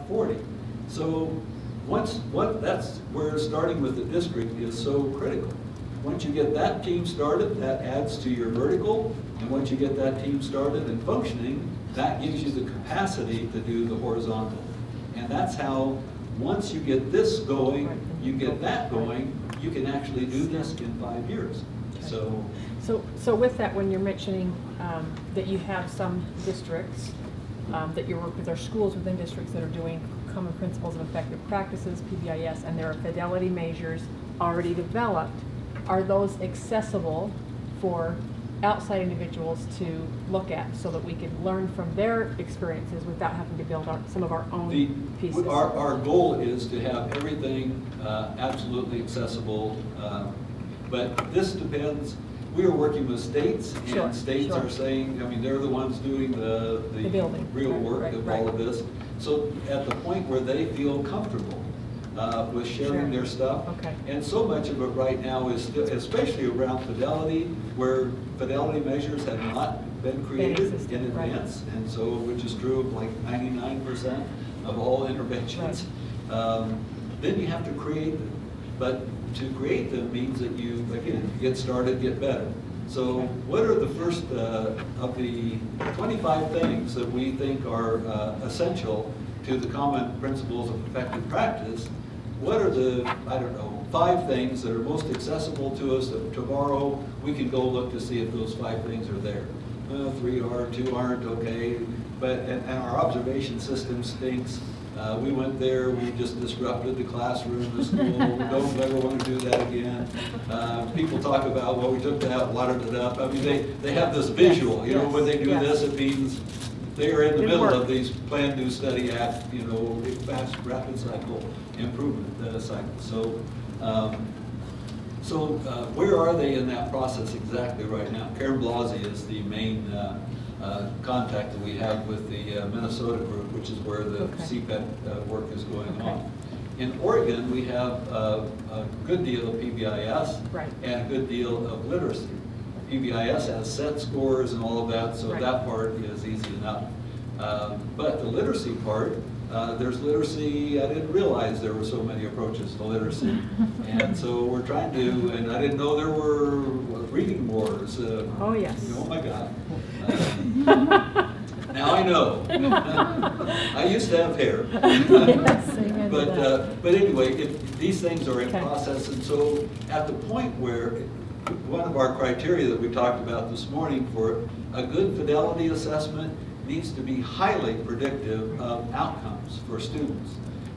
40. So that's where starting with the district is so critical. Once you get that team started, that adds to your vertical, and once you get that team started and functioning, that gives you the capacity to do the horizontal. And that's how, once you get this going, you get that going, you can actually do this in 5 years. So with that, when you're mentioning that you have some districts that you work with, or schools within districts that are doing common principles of effective practices, PBIS, and there are fidelity measures already developed, are those accessible for outside individuals to look at so that we can learn from their experiences without having to build some of our own pieces? Our goal is to have everything absolutely accessible, but this depends. We are working with states, and states are saying, I mean, they're the ones doing the real work of all of this. So at the point where they feel comfortable with sharing their stuff, and so much of it right now is still, especially around fidelity, where fidelity measures have not been created in advance, and so, which is true of like 99% of all interventions. Then you have to create them. But to create them means that you, again, get started, get better. So what are the first of the 25 things that we think are essential to the common principles of effective practice? What are the, I don't know, 5 things that are most accessible to us that tomorrow we can go look to see if those 5 things are there? 3 are, 2 aren't, okay. But, and our observation system stinks. We went there, we just disrupted the classroom, the school. We don't ever want to do that again. People talk about, well, we took that, watered it up. I mean, they have this visual, you know, when they do this, it means they are in the middle of these plan, do, study, act, you know, fast, rapid cycle improvement cycle. So, where are they in that process exactly right now? Karen Blasey is the main contact that we have with the Minnesota group, which is where the CPET work is going on. In Oregon, we have a good deal of PBIS and a good deal of literacy. PBIS has set scores and all of that, so that part is easy enough. But the literacy part, there's literacy, I didn't realize there were so many approaches to literacy. And so we're trying to, and I didn't know there were reading wars. Oh, yes. Oh my God. Now I know. I used to have hair. But anyway, these things are in process, and so at the point where one of our criteria that we talked about this morning for a good fidelity assessment needs to be highly predictive of outcomes for students.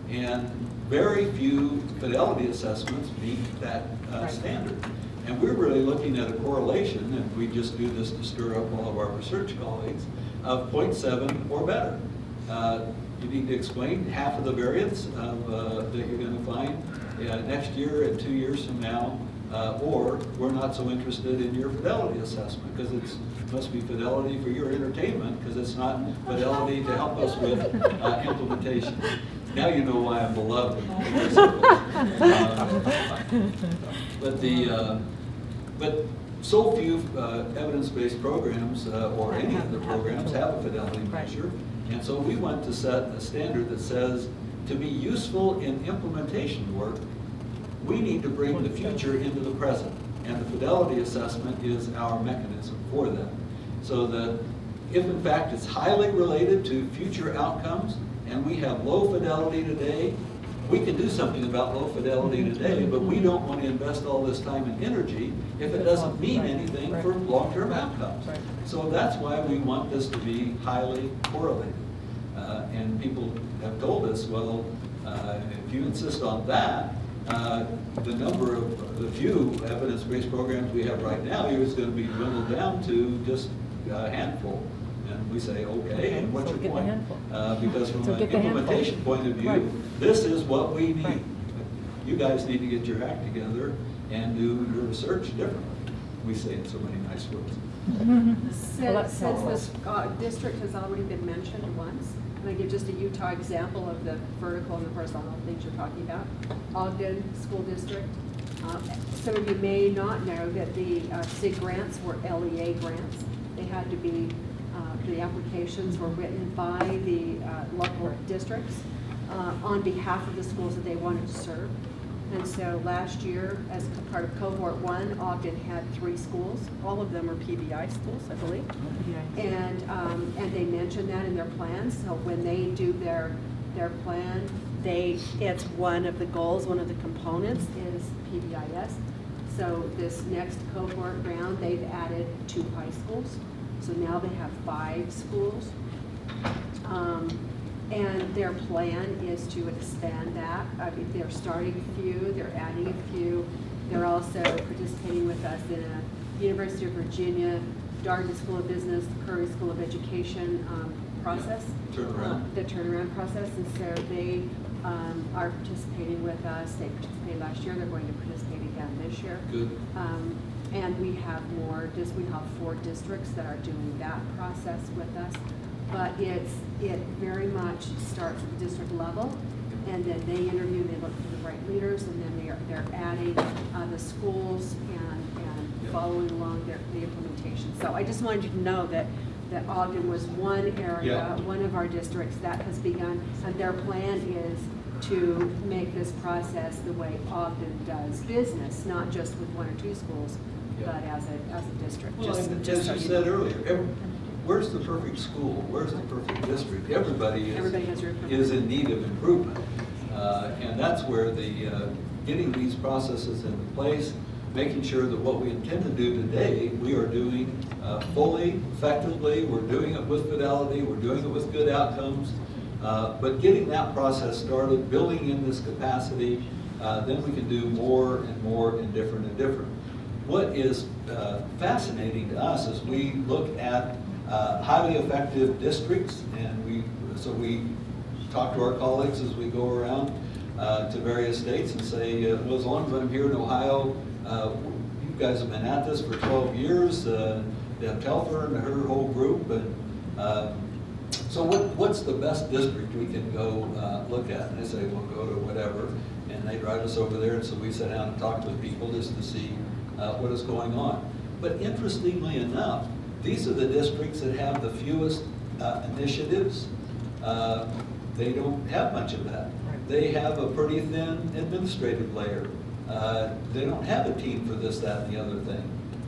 And very few fidelity assessments meet that standard. And we're really looking at a correlation, and we just do this to stir up all of our research colleagues, of 0.7 or better. You need to explain half of the variance that you're going to find next year and 2 years from now, or we're not so interested in your fidelity assessment because it must be fidelity for your entertainment because it's not fidelity to help us with implementation. Now you know why I'm beloved. But so few evidence-based programs or any of the programs have a fidelity measure, and so we want to set a standard that says to be useful in implementation work, we need to bring the future into the present, and the fidelity assessment is our mechanism for that. So that if in fact it's highly related to future outcomes, and we have low fidelity today, we can do something about low fidelity today, but we don't want to invest all this time and energy if it doesn't mean anything for long-term outcomes. So that's why we want this to be highly correlated. And people have told us, well, if you insist on that, the number of the few evidence-based programs we have right now is going to be dwindled down to just a handful. And we say, okay, and what's your point? Because from an implementation point of view, this is what we need. You guys need to get your act together and do your research differently. We say in so many nice words. Since this district has already been mentioned once, can I give just a Utah example of the vertical and the horizontal things you're talking about? Ogden School District. Some of you may not know that the SIG grants were LEA grants. They had to be, the applications were written by the local districts. on behalf of the schools that they wanted to serve. And so last year, as part of cohort 1, Ogden had 3 schools. All of them are PBI schools, I believe. And they mentioned that in their plans. So when they do their plan, it's one of the goals, one of the components is PBIS. So this next cohort round, they've added 2 high schools. So now they have 5 schools. And their plan is to expand that. I mean, they're starting a few, they're adding a few. They're also participating with us in a University of Virginia, Darden School of Business, Curry School of Education process. Turnaround. The turnaround process. And so they are participating with us. They participated last year. They're going to participate again this year. Good. And we have we have 4 districts that are doing that process with us. But it very much starts at the district level, and then they interview, they look for the right leaders, and then they're adding the schools and following along the implementation. So I just wanted you to know that Ogden was one area, one of our districts that has begun, and their plan is to make this process the way Ogden does business, not just with 1 or 2 schools, but as a district. Well, just as so you you said know. earlier, where's the perfect school? Where's the perfect district? Everybody is in need of improvement. And that's where getting these processes into place, making sure that what we intend to do today, we are doing fully, effectively, we're doing it with fidelity, we're doing it with good outcomes. But getting that process started, building in this capacity, then we can do more and more and different and different. What is fascinating to us is we look at highly effective districts, and we talk to our colleagues as we go around to various states and say, well, as long as I'm here in Ohio, you guys have been at this for 12 years, Telfer and her whole group, and so what's the best district we can go look at? And they say, well, go to whatever, and they drive us over there, and so we sit down and talk with people just to see what is going on. But interestingly enough, these are the districts that have the fewest initiatives. They don't have much of that. They have a pretty thin administrative layer. They don't have a team for this, that, and the other thing.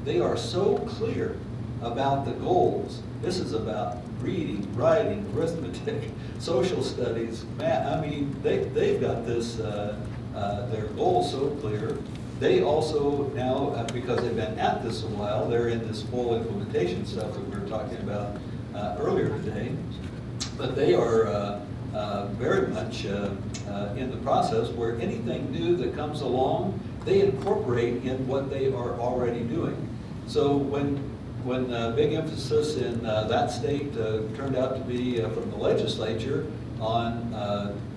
They are so clear about the goals. This is about reading, writing, arithmetic, social studies, math. I mean, they've got this, their goals so clear. They also now, because they've been at this a while, they're in this full implementation stuff that we were talking about earlier today. But they are very much in the process where anything new that comes along, they incorporate in what they are already doing. So when big emphasis in that state turned out to be from the legislature on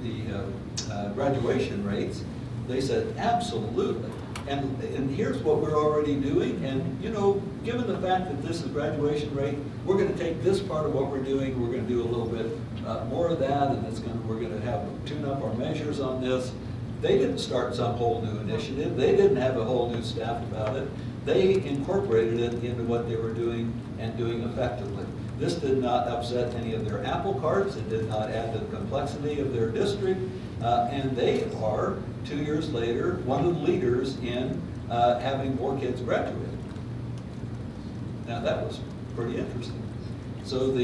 the graduation rates, they said absolutely. And here's what we're already doing, and you know, given the fact that this is graduation rate, we're going to take this part of what we're doing, we're going to do a little bit more of that, and we're going to have tune up our measures on this. They didn't start some whole new initiative. They didn't have a whole new staff about it. They incorporated it into what they were doing and doing effectively. This did not upset any of their apple carts. It did not add to the complexity of their district. And they are, 2 years later, one of the leaders in having more kids graduate. Now that was pretty interesting. So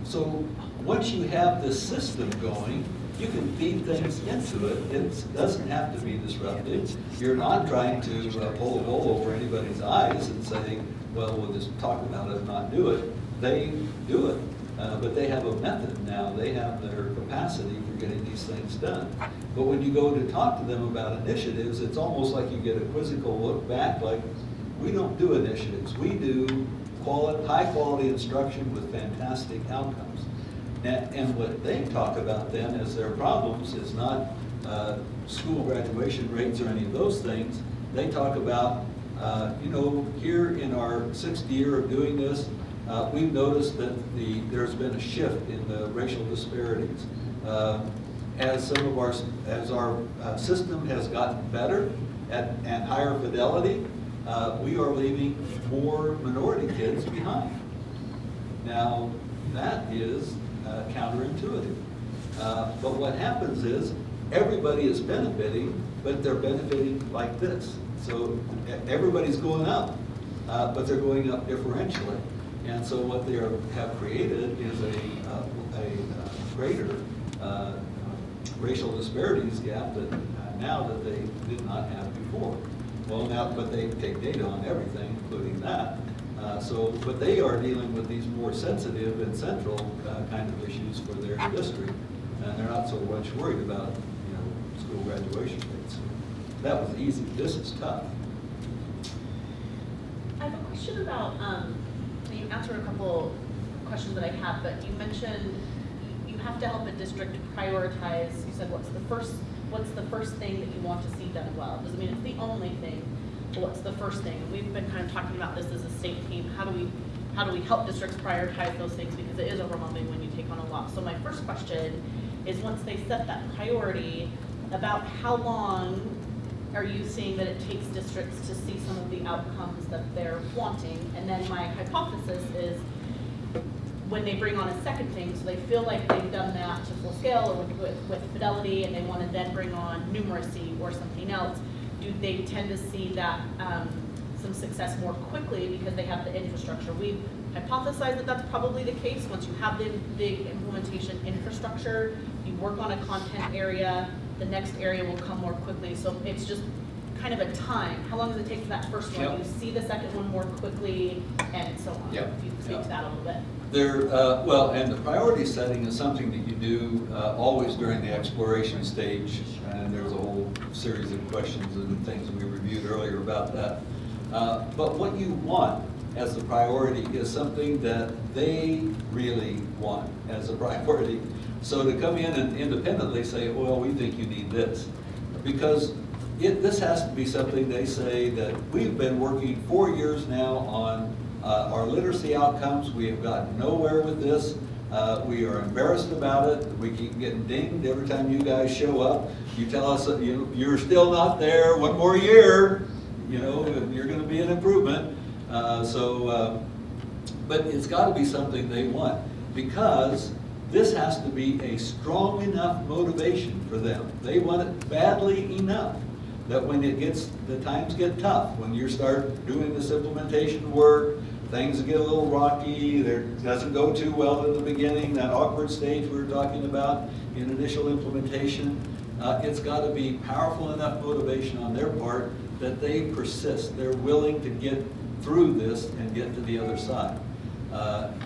so once you have this system going, you can feed things into it. It doesn't have to be disruptive. You're not trying to pull a wool over anybody's eyes and say, well, we'll just talk about it and not do it. They do it, but they have a method now. They have their capacity for getting these things done. But when you go to talk to them about initiatives, it's almost like you get a quizzical look back, like, we don't do initiatives. We do high-quality instruction with fantastic outcomes. And what they talk about then as their problems is not school graduation rates or any of those things. They talk about, you know, here in our 6th year of doing this, we've noticed that there's been a shift in the racial disparities. As our system has gotten better and higher fidelity, we are leaving more minority kids behind. Now, that is counterintuitive. But what happens is, everybody is benefiting, but they're benefiting like this. So everybody's going up, but they're going up differentially. And so what they have created is a greater racial disparities gap that now that they did not have before. Well, now, but they take data on everything, including that. But they are dealing with these more sensitive and central kind of issues for their district, and they're not so much worried about, school graduation rates. That was easy. This is tough. I have a question about, you answered a couple questions that I had, but you mentioned you have to help a district prioritize. You said what's the first thing that you want to see done well? Doesn't mean it's the only thing, but what's the first thing? And we've been kind of talking about this as a state team. How do we help districts prioritize those things, because it is overwhelming when you take on a lot. So my first question is, once they set that priority, about how long are you seeing that it takes districts to see some of the outcomes that they're wanting? And then my hypothesis is, when they bring on a second thing, so they feel like they've done that to full scale or with fidelity, and they want to then bring on numeracy or something else, do they tend to see that some success more quickly because they have the infrastructure? We've hypothesized that that's probably the case. Once you have the implementation infrastructure, you work on a content area, the next area will come more quickly. So it's just kind of a time. How long does it take for that first one? Yep. You see the second one more quickly, and so on. Yep. If you can speak to that a little bit. And the priority setting is something that you do always during the exploration stage, and there's a whole series of questions and things we reviewed earlier about that. But what you want as a priority is something that they really want as a priority. So to come in and independently say, well, we think you need this, because this has to be something they say that we've been working 4 years now on our literacy outcomes. We have gotten nowhere with this. We are embarrassed about it. We keep getting dinged every time you guys show up. You tell us that you're still not there. 1 more year, you're going to be an improvement. But it's got to be something they want, because this has to be a strong enough motivation for them. They want it badly enough that when the times get tough, when you start doing this implementation work, things get a little rocky, it doesn't go too well in the beginning, that awkward stage we were talking about in initial implementation, it's got to be powerful enough motivation on their part that they persist. They're willing to get through this and get to the other side.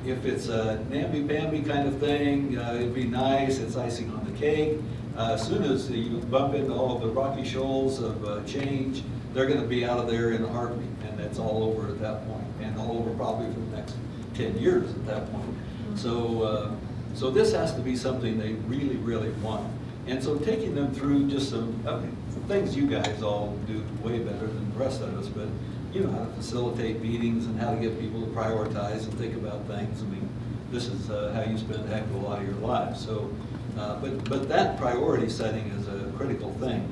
If it's a namby-pamby kind of thing, it'd be nice, it's icing on the cake. As soon as you bump into all of the rocky shoals of change, they're going to be out of there in a heartbeat, and it's all over at that point, and all over probably for the next 10 years at that point. So this has to be something they really, really want. And so taking them through just some things you guys all do way better than the rest of us, but you know how to facilitate meetings and how to get people to prioritize and think about things. I mean, this is how you spend a heck of a lot of your lives. So, but that priority setting is a critical thing.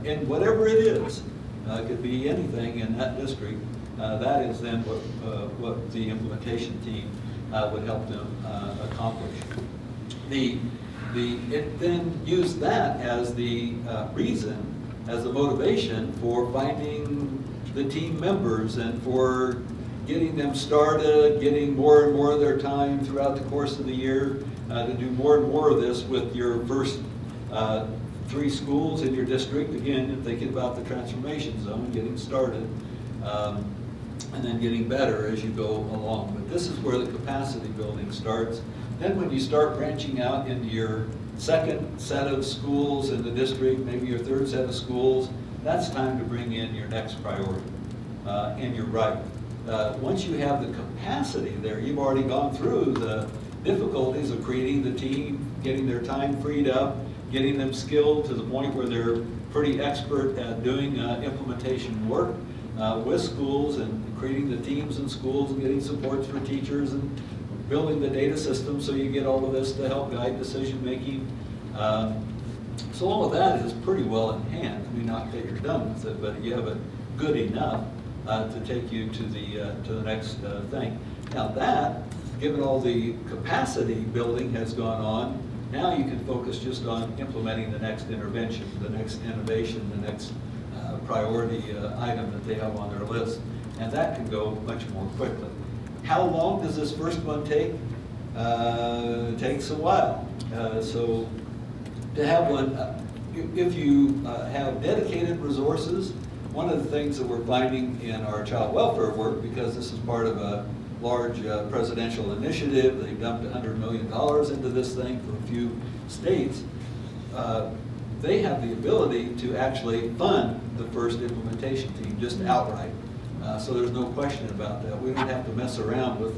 And whatever it is, it could be anything in that district. That is then what the implementation team would help them accomplish. It then used that as the reason, as the motivation for finding the team members and for getting them started, getting more and more of their time throughout the course of the year to do more and more of this with your first 3 schools in your district. Again, thinking about the transformation zone, getting started, and then getting better as you go along. But this is where the capacity building starts. Then when you start branching out into your second set of schools in the district, maybe your third set of schools, that's time to bring in your next priority. And you're right. Once you have the capacity there, you've already gone through the difficulties of creating the team, getting their time freed up, getting them skilled to the point where they're pretty expert at doing implementation work with schools and creating the teams in schools and getting supports for teachers and building the data system so you get all of this to help guide decision making. So all of that is pretty well in hand. I mean, not that you're done with it, but you have it good enough to take you to the next thing. Now that, given all the capacity building has gone on, Now you can focus just on implementing the next intervention, the next innovation, the next priority item that they have on their list. And that can go much more quickly. How long does this first one take? It takes a while. So to have one, if you have dedicated resources, one of the things that we're finding in our child welfare work, because this is part of a large presidential initiative, they've dumped $100 million into this thing for a few states, they have the ability to actually fund the first implementation team just outright. So there's no question about that. We don't have to mess around with,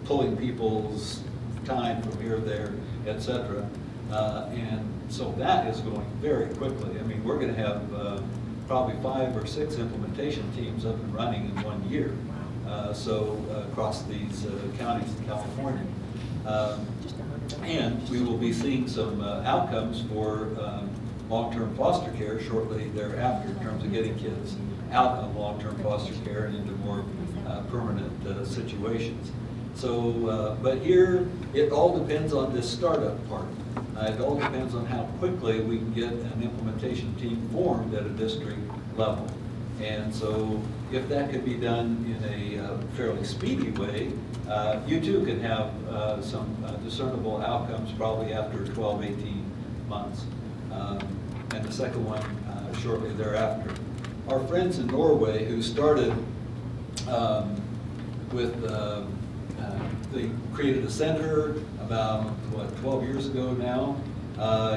pulling people's time from here, there, et cetera. And so that is going very quickly. I mean, we're going to have probably 5 or 6 implementation teams up and running in 1 year. So across these counties in California. And we will be seeing some outcomes for long-term foster care shortly thereafter in terms of getting kids out of long-term foster care and into more permanent situations. So, but here, it all depends on this startup part. It all depends on how quickly we can get an implementation team formed at a district level. And so if that could be done in a fairly speedy way, you too can have some discernible outcomes probably after 12, 18 months. And the second one shortly thereafter. Our friends in Norway who started they created a center about, 12 years ago now.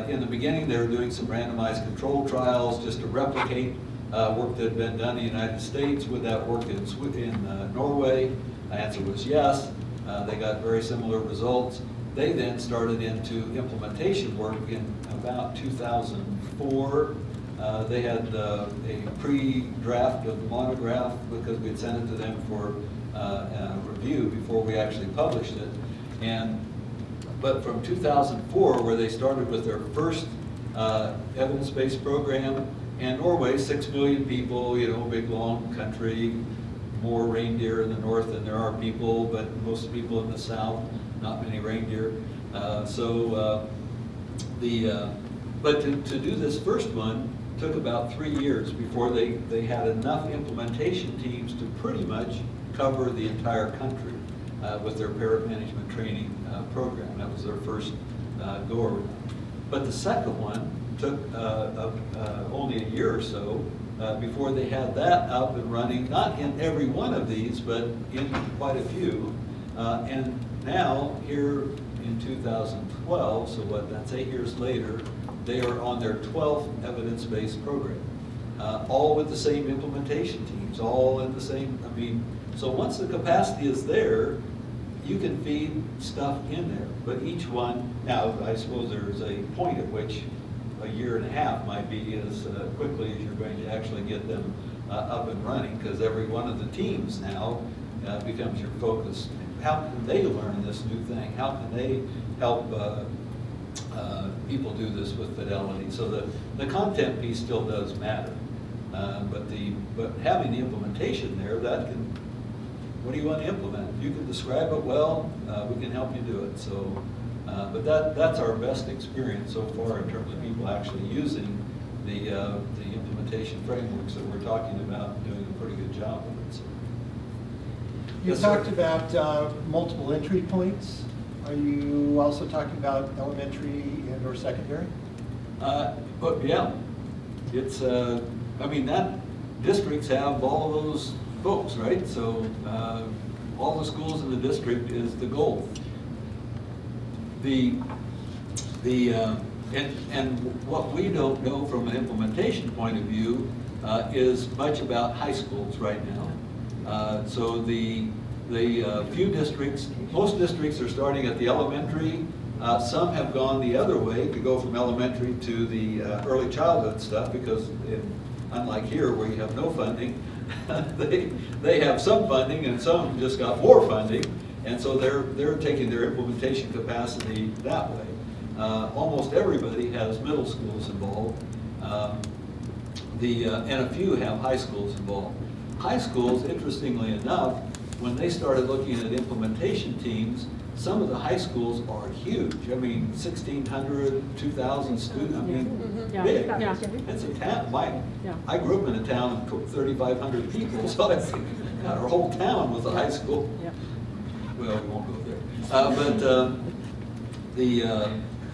In the beginning, they were doing some randomized control trials just to replicate work that had been done in the United States. Would that work in Norway? The answer was yes. They got very similar results. They then started into implementation work in about 2004. They had a pre-draft of the monograph because we had sent it to them for review before we actually published it. But from 2004, where they started with their first evidence-based program, and Norway, 6 million people, big long country, more reindeer in the north than there are people, but most people in the south, not many reindeer. But to do this first one took about 3 years before they had enough implementation teams to pretty much cover the entire country with their parent management training program. That was their first go-around. But the second one took only a year or so before they had that up and running, not in every one of these, but in quite a few. And now, here in 2012, so that's 8 years later, they are on their 12th evidence-based program, all with the same implementation teams, all in the same, so once the capacity is there, you can feed stuff in there, but each one, now I suppose there's a point at which a year and a half might be as quickly as you're going to actually get them up and running, because every one of the teams now becomes your focus. How can they learn this new thing? How can they help people do this with fidelity? So the content piece still does matter, but having the implementation there, that can, what do you want to implement? If you can describe it well, we can help you do it. So, but that's our best experience so far in terms of people actually using the implementation frameworks that we're talking about, doing a pretty good job of it. So. You Yes, talked sir. about multiple entry points. Are you also talking about elementary and or secondary? But yeah, it's, that districts have all of those folks, right? So all the schools in the district is the goal. And what we don't know from an implementation point of view is much about high schools right now. So the few districts, most districts are starting at the elementary. Some have gone the other way to go from elementary to the early childhood stuff, because unlike here where you have no funding, they have some funding and some just got more funding, and so they're taking their implementation capacity that way. Almost everybody has middle schools involved, and a few have high schools involved. High schools, interestingly enough, when they started looking at implementation teams, some of the high schools are huge. I mean, 1,600, 2,000 students, I mean, Yeah. big. Yeah. It's a town, Yeah. I grew up in a town of 3,500 people, so I think our whole town was a high school. Yep. Well, we won't go there.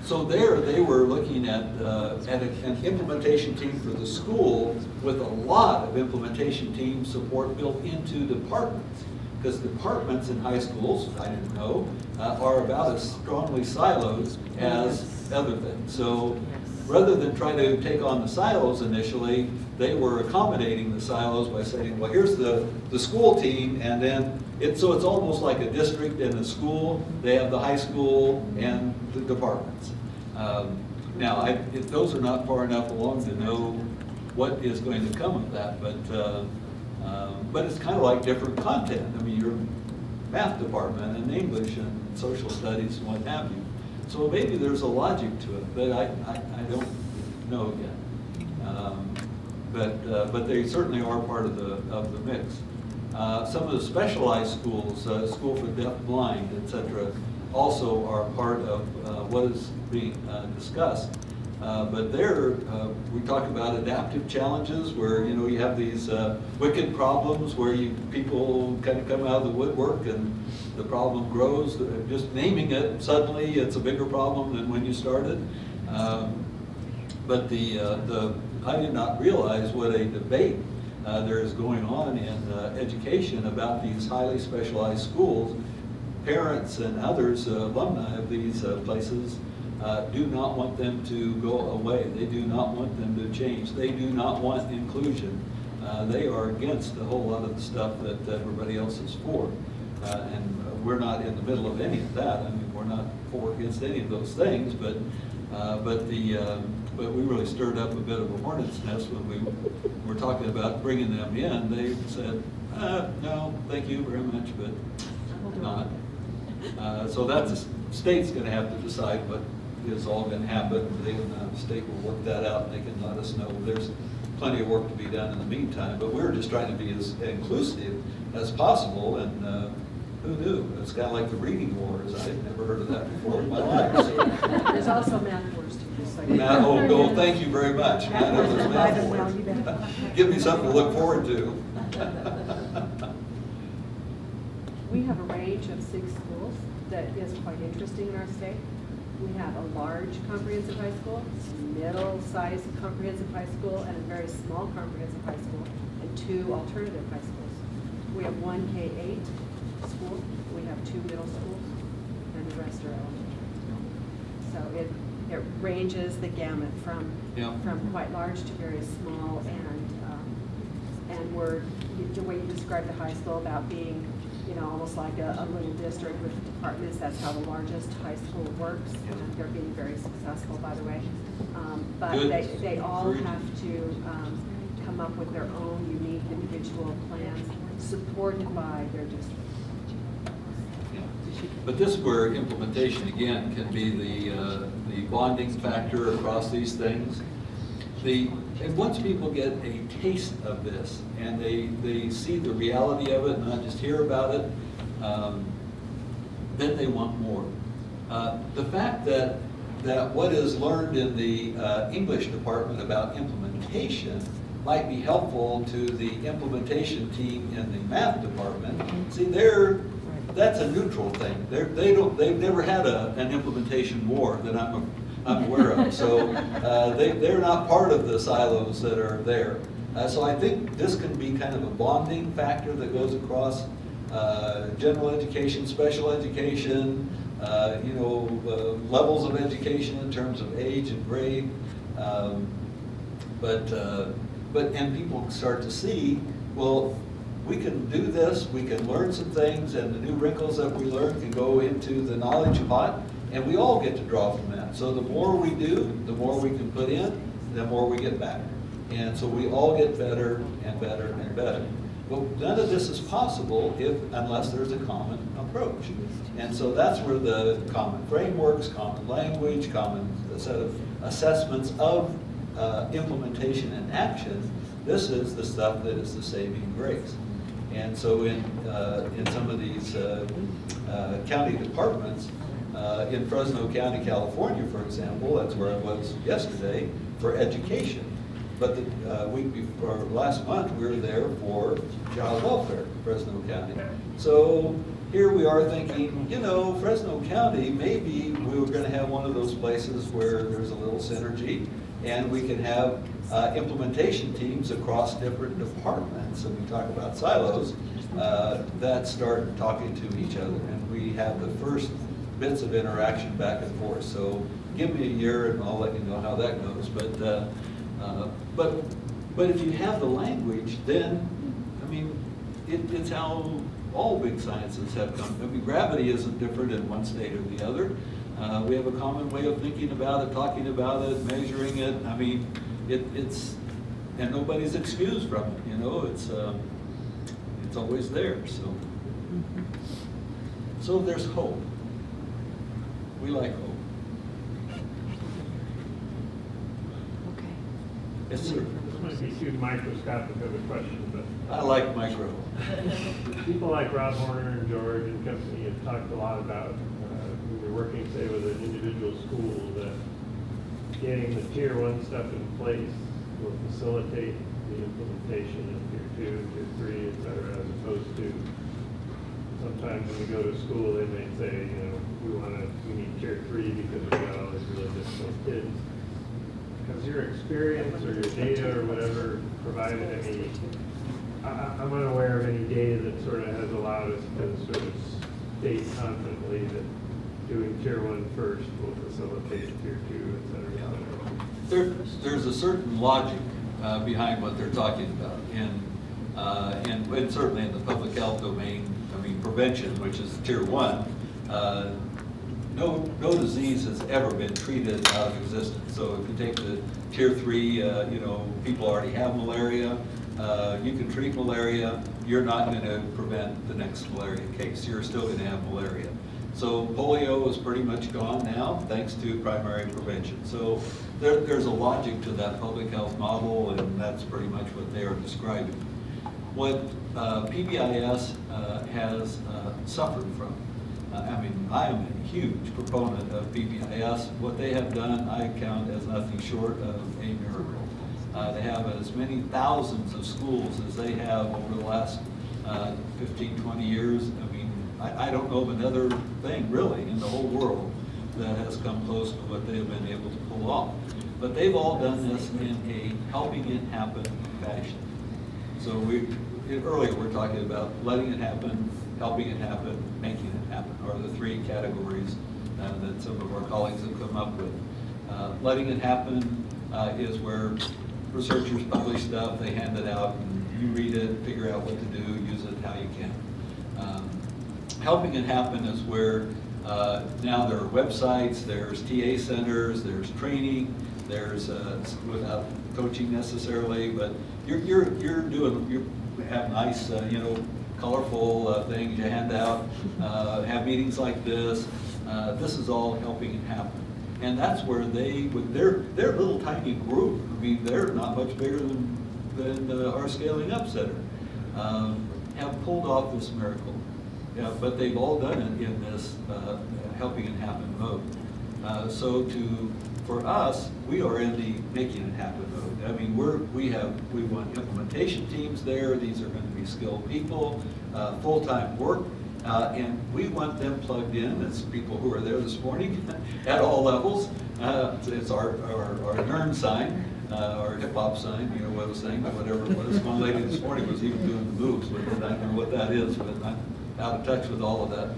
So there, they were looking at an implementation team for the school with a lot of implementation team support built into departments. Because departments in high schools, I didn't know, are about as strongly siloed as other things. So rather than try to take on the silos initially, they were accommodating the silos by saying, well, here's the school team, and then so it's almost like a district and a school. They have the high school and the departments. Now, those are not far enough along to know what is going to come of that, but it's kind of like different content. I mean, your math department and English and social studies and what have you. So maybe there's a logic to it, but I don't know yet. But they certainly are part of the mix. Some of the specialized schools, School for Deaf, Blind, etc., also are part of what is being discussed. But there, we talk about adaptive challenges where, you have these wicked problems where people kind of come out of the woodwork and the problem grows. Just naming it, suddenly it's a bigger problem than when you started. But I did not realize what a debate there is going on in education about these highly specialized schools. Parents and others, alumni of these places, do not want them to go away. They do not want them to change. They do not want inclusion. They are against a whole lot of the stuff that everybody else is for. And we're not in the middle of any of that. I mean, we're not for or against any of those things, but we really stirred up a bit of a hornet's nest when we were talking about bringing them in. They said, no, thank you very much, but not. So that's the state's going to have to decide what is all going to happen. The state will work that out, and they can let us know. There's plenty of work to be done in the meantime, but we're just trying to be as inclusive as possible. And who knew? It's kind of like the reading wars. I'd never heard of that before in my life. So. There's also math wars too. Oh, thank you very much. Math wars. Give me something to look forward to. We have a range of 6 schools that is quite interesting in our state. We have a large comprehensive high school, middle-sized comprehensive high school, and a very small comprehensive high school, and 2 alternative high schools. We have 1 K-8 school, we have 2 middle schools, and the rest are elementary. So it ranges the gamut from quite large to very small, and we're, the way you described the high school about being almost like a little district with departments. That's how the largest high school works. And they're being very successful, by the way. But they all have to come up with their own unique individual plans supported by their district. But this is where implementation, again, can be the bonding factor across these things. And once people get a taste of this and they see the reality of it, not just hear about it, then they want more. The fact that what is learned in the English department about implementation might be helpful to the implementation team in the math department. See, that's a neutral thing. They've never had an implementation war that I'm aware of. So they're not part of the silos that are there. So I think this can be kind of a bonding factor that goes across general education, special education, levels of education in terms of age and grade. And people start to see, well, we can do this, we can learn some things, and the new wrinkles that we learn can go into the knowledge pot, and we all get to draw from that. So the more we do, the more we can put in, the more we get back. And so we all get better and better and better. But none of this is possible unless there's a common approach. And so that's where the common frameworks, common language, common set of assessments of implementation and action, this is the stuff that is the saving grace. And so in some of these county departments, in Fresno County, California, for example, that's where I was yesterday, for education. But the week before, last month, we were there for child welfare, Fresno County. So here we are thinking, you know, Fresno County, maybe we were gonna have one of those places where there's a little synergy, and we can have implementation teams across different departments, and we talk about silos, that start talking to each other, and we have the first bits of interaction back and forth. So give me a year and I'll let you know how that goes. But if you have the language, then, I mean, it's how all big sciences have come. I mean, gravity isn't different in one state or the other. We have a common way of thinking about it, talking about it, measuring it. I mean, it's, and nobody's excused from it, you know, it's always there, so. So there's hope. We like hope. Okay. Yes, sir. This might be too microscopic of a question, but I like micro. people like Rob Horner and George and company have talked a lot about, when you're working, say, with an individual school, that getting the tier 1 stuff in place will facilitate the implementation of tier 2, tier 3, et cetera, as opposed to sometimes when we go to school, they may say, you know, we need tier 3 because we got all these really difficult kids. Has your experience or your data or whatever provided any, I'm unaware of any data that sort of has allowed us to sort of state confidently that doing tier 1 first will facilitate tier 2, et cetera, et cetera. There's a certain logic behind what they're talking about, and certainly in the public health domain, I mean, prevention, which is tier 1, no disease has ever been treated out of existence. So if you take the tier 3, you know, people already have malaria, you can treat malaria, you're not going to prevent the next malaria case. You're still going to have malaria. So polio is pretty much gone now, thanks to primary prevention. So there's a logic to that public health model, and that's pretty much what they are describing. What PBIS has suffered from, I mean, I am a huge proponent of PBIS. What they have done, I count as nothing short of a miracle. They have as many thousands of schools as they have over the last 15, 20 years. I mean, I don't know of another thing really in the whole world that has come close to what they have been able to pull off. But they've all done this in a helping it happen fashion. So earlier we're talking about letting it happen, helping it happen, making it happen, are the 3 categories that some of our colleagues have come up with. Letting it happen is where researchers publish stuff, they hand it out, and you read it, figure out what to do, use it how you can. Helping it happen is where now there are websites, there's TA centers, there's training, there's without coaching necessarily, but you have nice, you know, colorful things you hand out, have meetings like this. This is all helping it happen. And that's where they, with their little tiny group, I mean, they're not much bigger than our Scaling Up Center, have pulled off this miracle. Yeah, but they've all done it in this helping it happen mode. For us, we are in the making it happen mode. I mean, we want implementation teams there. These are going to be skilled people, full-time work, and we want them plugged in as people who are there this morning at all levels. It's our NERN sign, our hip-hop sign, you know what I was saying, whatever it was. One lady this morning was even doing the moves, but I don't know what that is, but I'm out of touch with all of that.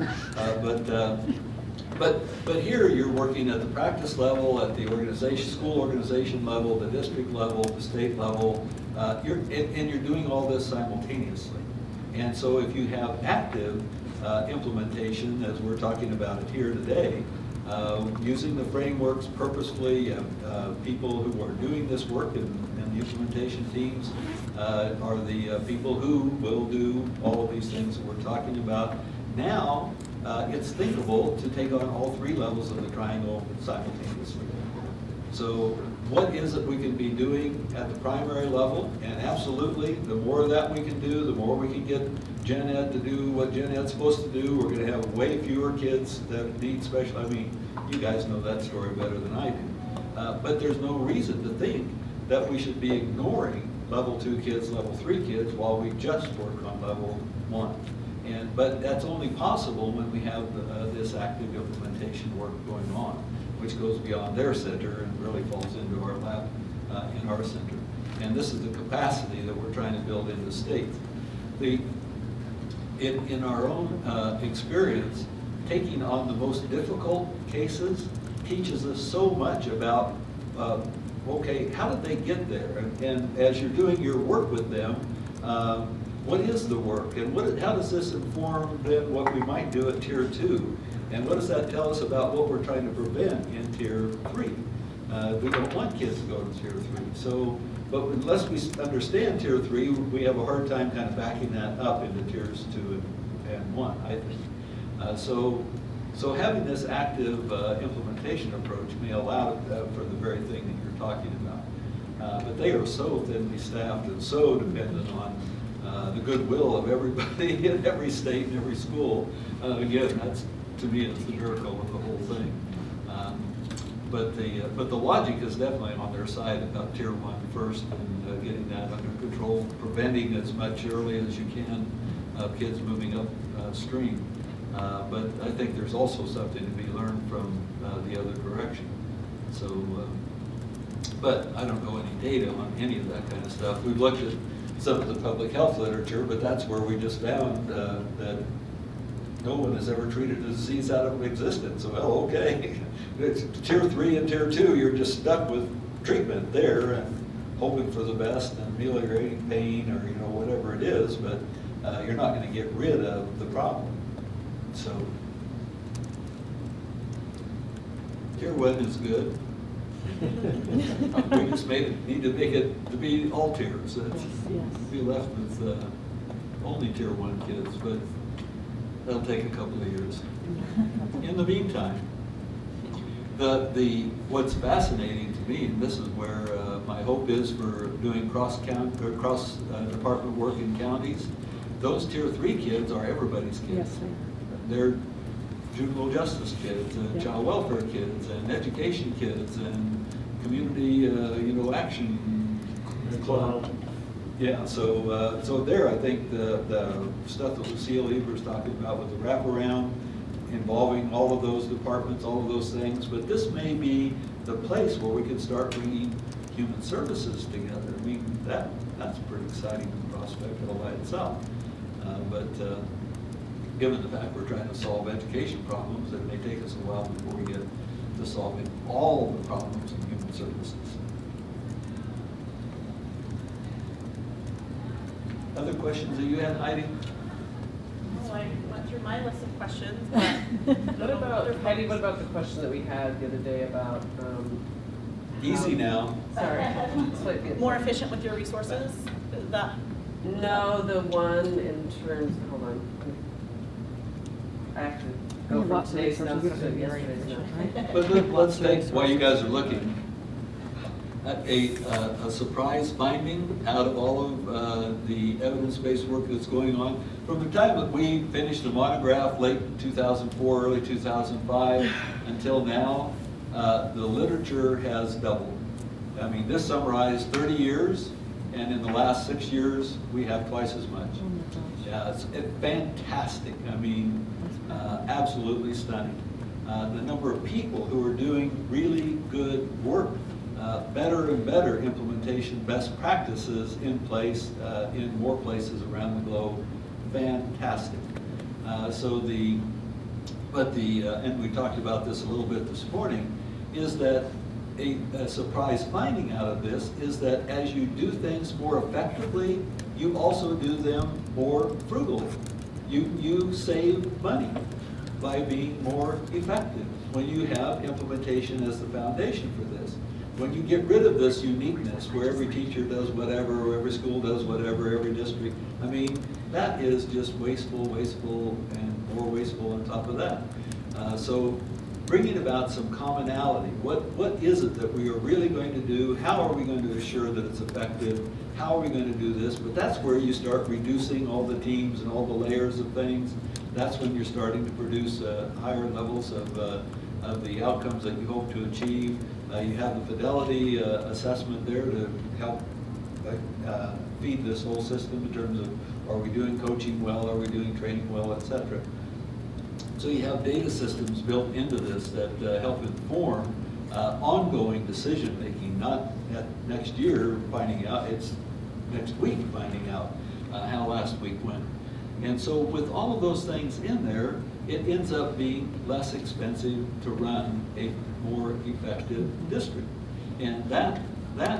But here you're working at the practice level, at the organization, school organization level, the district level, the state level, and you're doing all this simultaneously. And so if you have active implementation, as we're talking about it here today, using the frameworks purposefully, people who are doing this work in the implementation teams are the people who will do all of these things that we're talking about. Now, it's thinkable to take on all 3 levels of the triangle simultaneously. So what is it we can be doing at the primary level? And absolutely, the more of that we can do, the more we can get Gen Ed to do what Gen Ed's supposed to do. We're gonna have way fewer kids that need special, I mean, you guys know that story better than I do. But there's no reason to think that we should be ignoring level 2 kids, level 3 kids, while we just work on level 1. But that's only possible when we have this active implementation work going on, which goes beyond their center and really falls into our lab in our center. And this is the capacity that we're trying to build in the state. In our own experience, taking on the most difficult cases teaches us so much about, okay, how did they get there? And as you're doing your work with them, what is the work? And how does this inform then what we might do at Tier 2? And what does that tell us about what we're trying to prevent in Tier 3? We don't want kids to go to Tier 3. So, but unless we understand Tier 3, we have a hard time kind of backing that up into Tiers 2 and 1, I think. So having this active implementation approach may allow for the very thing that you're talking about. But they are so thinly staffed and so dependent on the goodwill of everybody in every state and every school. Again, that's, to me, it's the miracle of the whole thing. But the logic is definitely on their side about Tier 1 first and getting that under control, preventing as much early as you can kids moving upstream. But I think there's also something to be learned from the other direction. So, but I don't know any data on any of that kind of stuff. We've looked at some of the public health literature, but that's where we just found that no one has ever treated a disease out of existence. So, well, okay, it's Tier 3 and Tier 2, you're just stuck with treatment there and hoping for the best and ameliorating pain or, you know, whatever it is, but you're not going to get rid of the problem. So, Tier 1 is good. We just need to make it to be all tiers. Be left with only Tier 1 kids, but that'll take a couple of years. In the meantime, what's fascinating to me, and this is where my hope is for doing cross department work in counties, those Tier 3 kids are everybody's kids. Yes, sir. They're juvenile justice kids, and Yeah. child welfare kids, and education kids, and community, action. Club. Yeah, so there, I think the stuff that Lucille Eber's talking about with the wraparound, involving all of those departments, all of those things, but this may be the place where we can start bringing human services together. I mean, that's a pretty exciting prospect all by itself. But given the fact we're trying to solve education problems, it may take us a while before we get to solving all the problems in human services. Other questions that you had, Heidi? Oh, I went through my list of questions. What about, Heidi, what about the question that we had the other day about, Easy now. sorry. Slightly- More efficient with your resources? Is that? No, the one in terms, hold on. I have to go from Lots of today's resources, notes you have to to be very yesterday's efficient, notes. right? But let's take, while you guys are looking, a surprise finding out of all of the evidence-based work that's going on. From the time that we finished the monograph, late 2004, early 2005, until now, the literature has doubled. I mean, this summarized 30 years, and in the last 6 years, we have twice as much. Oh my gosh. Yeah, it's fantastic. I mean, absolutely stunning. The number of people who are doing really good work, better and better implementation, best practices in place in more places around the globe, fantastic. And we talked about this a little bit this morning, is that a surprise finding out of this is that as you do things more effectively, you also do them more frugally. You save money by being more effective when you have implementation as the foundation for this. When you get rid of this uniqueness where every teacher does whatever, or every school does whatever, every district, I mean, that is just wasteful, and more wasteful on top of that. So bringing about some commonality. What is it that we are really going to do? How are we going to assure that it's effective? How are we going to do this? But that's where you start reducing all the teams and all the layers of things. That's when you're starting to produce higher levels of the outcomes that you hope to achieve. You have the fidelity assessment there to help feed this whole system in terms of, are we doing coaching well, are we doing training well, etc. So you have data systems built into this that help inform ongoing decision making, not at next year finding out, it's next week finding out how last week went. And so with all of those things in there, it ends up being less expensive to run a more effective district. And that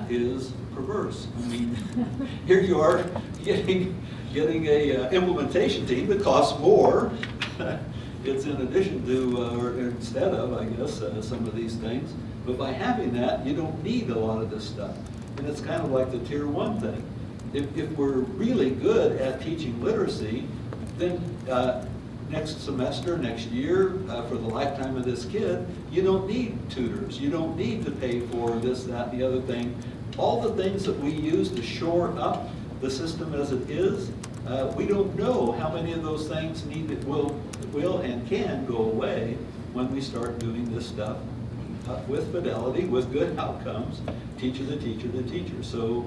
is perverse. I mean, here you are getting a implementation team that costs more. It's in addition to, or instead of, I guess, some of these things. But by having that, you don't need a lot of this stuff. And it's kind of like the tier 1 thing. If we're really good at teaching literacy, then next semester, next year, for the lifetime of this kid, you don't need tutors. You don't need to pay for this, that, and the other thing. All the things that we use to shore up the system as it is, we don't know how many of those things will and can go away when we start doing this stuff with fidelity, with good outcomes, teacher to teacher to teacher. So,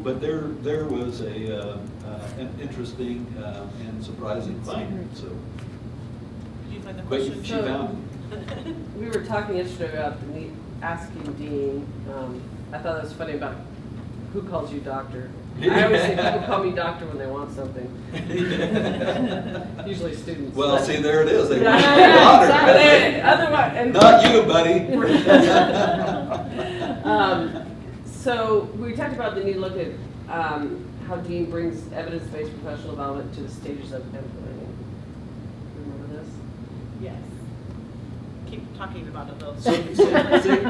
but there was an interesting and surprising finding. So, Did you find the but question? she found it. We were talking yesterday about asking Dean. I thought it was funny about who calls you doctor. I always say people call me doctor when they want something. Usually students. Well, but- see, there it is. They Yeah, want yeah, to exactly. Otherwise, and Not you, buddy. So we talked about the need to look at how Dean brings evidence-based professional development to the stages of implementing. Remember this? Yes. Keep talking about it though. So, It's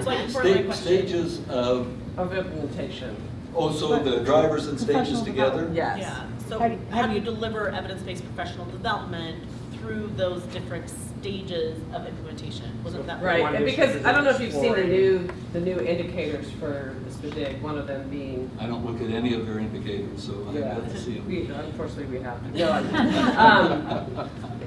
like part of my question. stages of, Of implementation. so the drivers and stages Professional together? Yes. Yeah, so How do you you- deliver evidence-based professional development through those different stages of implementation? Wasn't that Right, one? and because, I don't know if you've seen Exploring. the new indicators for the SPDIG, one of them being. I don't look at any of their indicators, so I Yeah, have to see them. unfortunately, we have to. No, I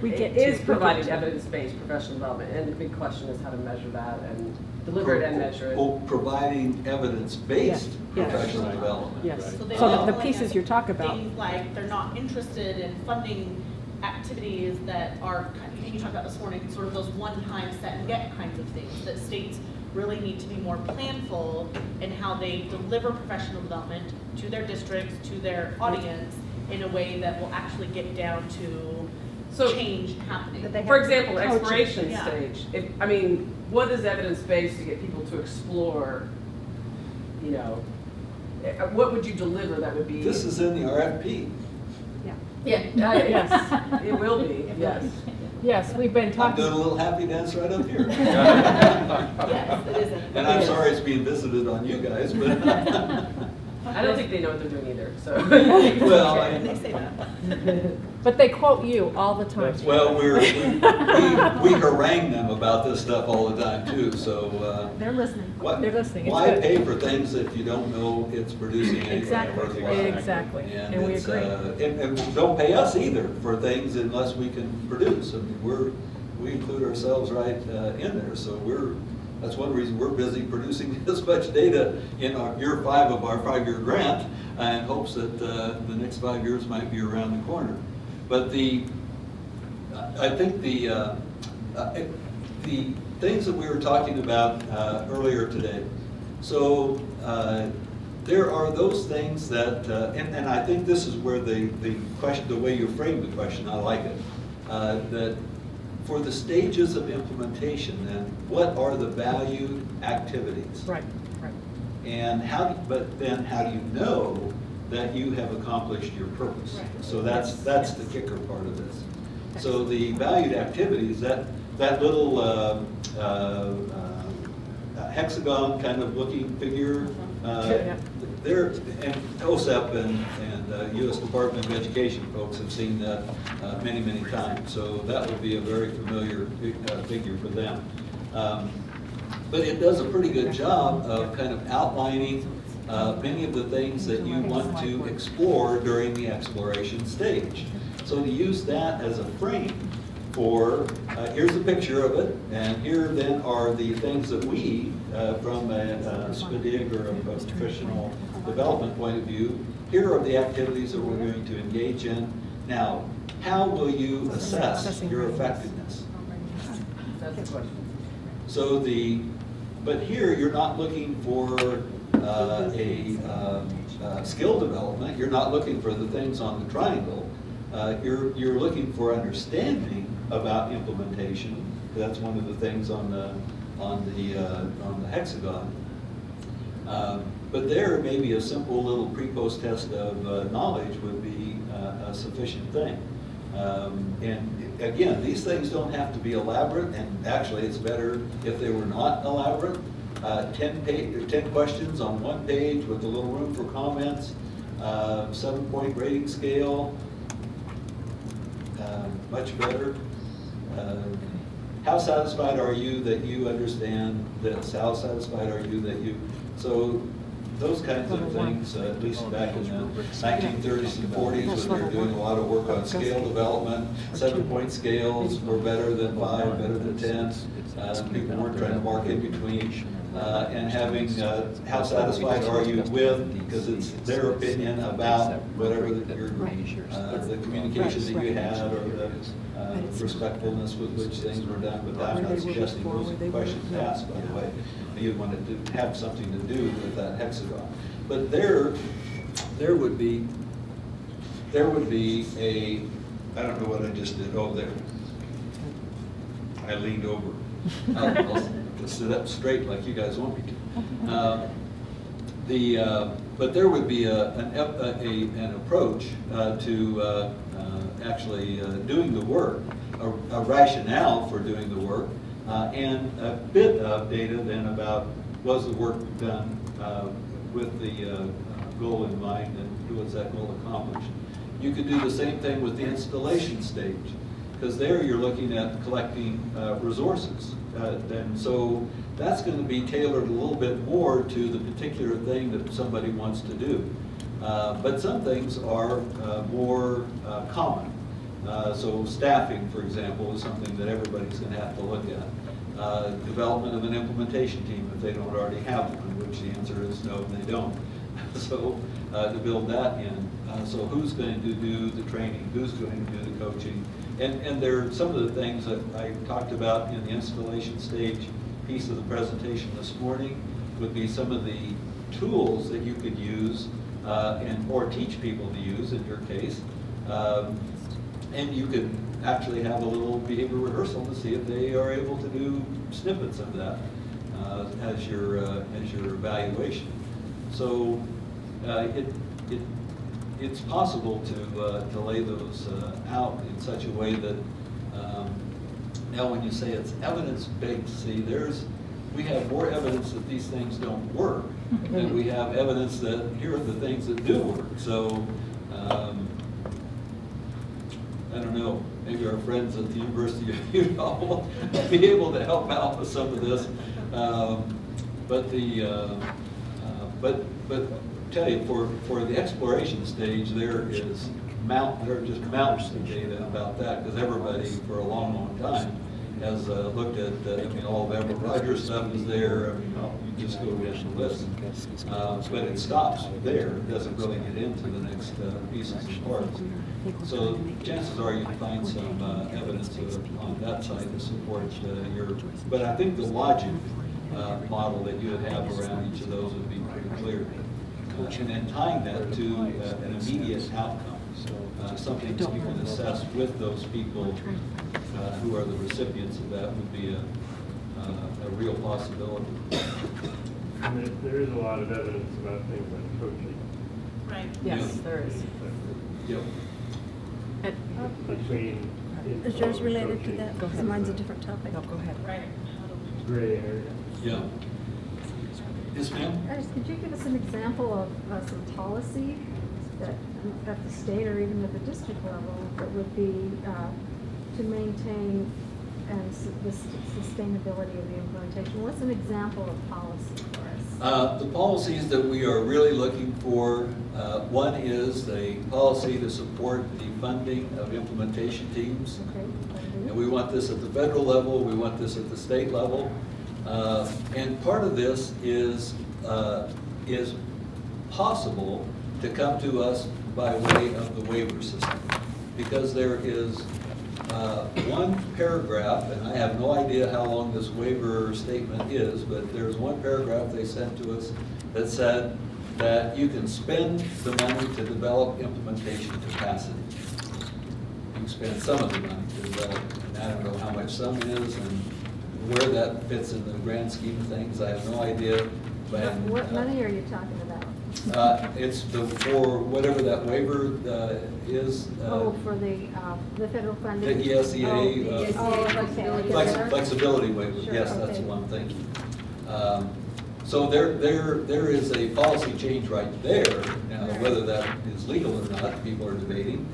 We it get is to. providing evidence-based professional development, and the big question is how to measure that and deliver it and measure it. Oh, providing evidence-based Yes. professional development. Yes. So they So the definitely pieces have you talk about. Things like they're not interested in funding activities that are, you talked about this morning, sort of those one-time set and get kinds of things, that states really need to be more planful in how they deliver professional development to their districts, to their audience, in a way that will actually get down to So- change happening. For example, Coaching. exploration Yeah. stage. I mean, what is evidence-based to get people to explore, you know, what would you deliver that would be? This is in the RFP. Yeah, Yes. it will be, yes. Yes, we've been I'm talking. doing a little happy dance right up here. Yes, it is. And I'm sorry it's being visited on you guys, but. I don't think they know what they're doing either, so. Well, They say that. But they quote you all the time. Well, we harangue them about this stuff all the time too, so. They're listening. What- They're listening. It's Why good. pay for things if you don't know it's producing anything Exactly, worthwhile? exactly. And we it's, agree. And don't pay us either for things unless we can produce. I mean, we include ourselves right in there, so that's one reason we're busy producing this much data in our year 5 of our 5-year grant, in hopes that the next 5 years might be around the corner. But I think the things that we were talking about earlier today. So there are those things that, and I think this is where the question, the way you framed the question, I like it. That for the stages of implementation, then what are the valued activities? Right, right. And but then how do you know that you have accomplished your purpose? Right. So that's the kicker part of this. So the valued activities, that little hexagon kind of looking figure. Yeah. There, and OSEP and U.S. Department of Education folks have seen that many, many times. So that would be a very familiar figure for them. But it does a pretty good job of kind of outlining many of the things that you want to explore during the exploration stage. So to use that as a frame for, here's a picture of it, and here then are the things that we, from a SPDIG or a professional development point of view, here are the activities that we're going to engage in. Now, how will you assess your effectiveness? That's the question. So but here you're not looking for skill development. You're not looking for the things on the triangle. You're looking for understanding about implementation. That's one of the things on the hexagon. But there, maybe a simple little pre-post test of knowledge would be a sufficient thing. And again, these things don't have to be elaborate, and actually it's better if they were not elaborate. 10 questions on one page with a little room for comments, 7-point rating scale, much better. How satisfied are you that you understand this? How satisfied are you that you, so those kinds of things, at least back in the 1930s and 40s, when they were doing a lot of work on scale development, 7-point scales were better than 5, better than 10. People weren't trying to mark in between. And having, how satisfied are you with, because it's their opinion about whatever the communication that you had, or the respectfulness with which things were done. But I'm not suggesting those questions asked, by the way. You wanted to have something to do with that hexagon. But there would be a, I don't know what I just did. Oh, there. I leaned over. I'll sit up straight like you guys want me to. But there would be an approach to actually doing the work, a rationale for doing the work, and a bit of data then about was the work done with the goal in mind, and was that goal accomplished. You could do the same thing with the installation stage, because there you're looking at collecting resources. And so that's going to be tailored a little bit more to the particular thing that somebody wants to do. But some things are more common. So staffing, for example, is something that everybody's going to have to look at. Development of an implementation team if they don't already have one, which the answer is no, they don't. So to build that in. So who's going to do the training? Who's going to do the coaching? And there are some of the things that I talked about in the installation stage piece of the presentation this morning would be some of the tools that you could use or teach people to use in your case. And you could actually have a little behavior rehearsal to see if they are able to do snippets of that as your evaluation. So it's possible to lay those out in such a way that now when you say it's evidence-based, see, we have more evidence that these things don't work than we have evidence that here are the things that do work. So I don't know, maybe our friends at the University of Utah will be able to help out with some of this. But tell you, for the exploration stage, there are just mountains of data about that, because everybody for a long, long time has looked at, all of Everett Rogers stuff is there. You just go down the list. But it stops there. It doesn't really get into the next pieces and parts. So chances are you find some evidence on that side to support but I think the logic model that you would have around each of those would be pretty clear. And then tying that to an immediate outcome, something that you can assess with those people who are the recipients of that would be a real possibility. And there is a lot of evidence about things like coaching. Right. Yes, there is. Yep. Between. Is yours related to coaching. that? Go ahead. Mine's a different topic. No, go ahead. Right. Gray area. Yeah. Yes, ma'am? Could you give us an example of some policy that at the state or even at the district level that would be to maintain and the sustainability of the implementation? What's an example of policy for us? The policies that we are really looking for, one is a policy to support the funding of implementation teams. Okay. And we want this at the federal level, we want this at the state level. And part of this is possible to come to us by way of the waiver system. Because there is one paragraph, and I have no idea how long this waiver statement is, but there's one paragraph they sent to us that said that you can spend the money to develop implementation capacity. You can spend some of the money to develop, and I don't know how much some is and where that fits in the grand scheme of things. I have no idea. But, What money are you talking about? It's for whatever that waiver is. For the federal funding? The ESEA. Okay. Flexibility waiver, Sure, yes, that's okay. the one thing. So there is a policy change right there. Now, whether that is legal or not, people are debating.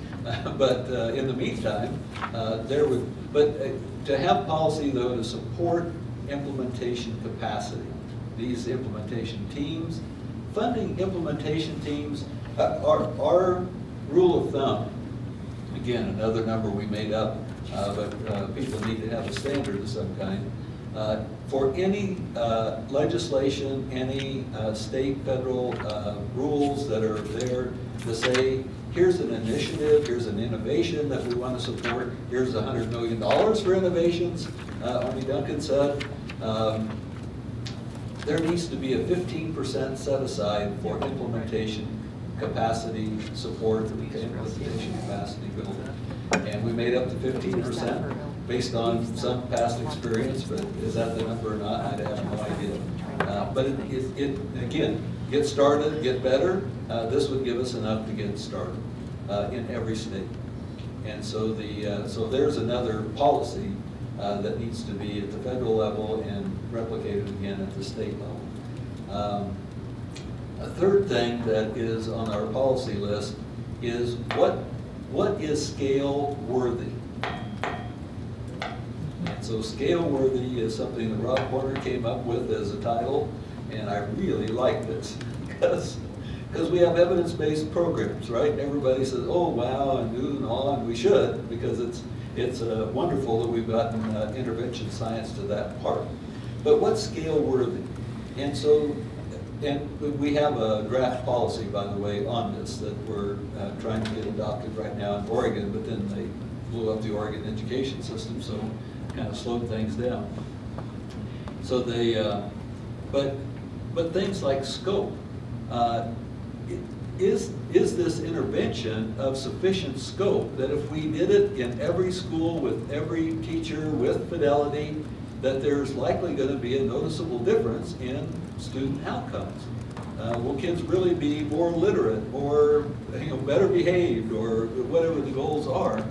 But in the meantime, to have policy though to support implementation capacity, these implementation teams, funding implementation teams, our rule of thumb, again, another number we made up, but people need to have a standard of some kind. For any legislation, any state, federal rules that are there to say, here's an initiative, here's an innovation that we want to support, here's $100 million for innovations, Arnie Duncan said, there needs to be a 15% set aside for implementation capacity support, implementation capacity building. And we made up to 15% based on some past experience, but is that the number or not? I have no idea. But it again, get started, get better. This would give us enough to get started in every state. And so so there's another policy that needs to be at the federal level and replicated again at the state level. A third thing that is on our policy list is what is scale worthy? And so scale worthy is something that Rob Porter came up with as a title, and I really like this because we have evidence-based programs, right? Everybody says, oh wow, and ooh and all, and we should, because it's wonderful that we've gotten intervention science to that part. But what's scale worthy? And so, and we have a draft policy, by the way, on this that we're trying to get adopted right now in Oregon, but then they blew up the Oregon education system, so kind of slowed things down. So they, but things like scope. Is this intervention of sufficient scope that if we did it in every school with every teacher with fidelity, that there's likely going to be a noticeable difference in student outcomes? Will kids really be more literate, or better behaved, or whatever the goals are?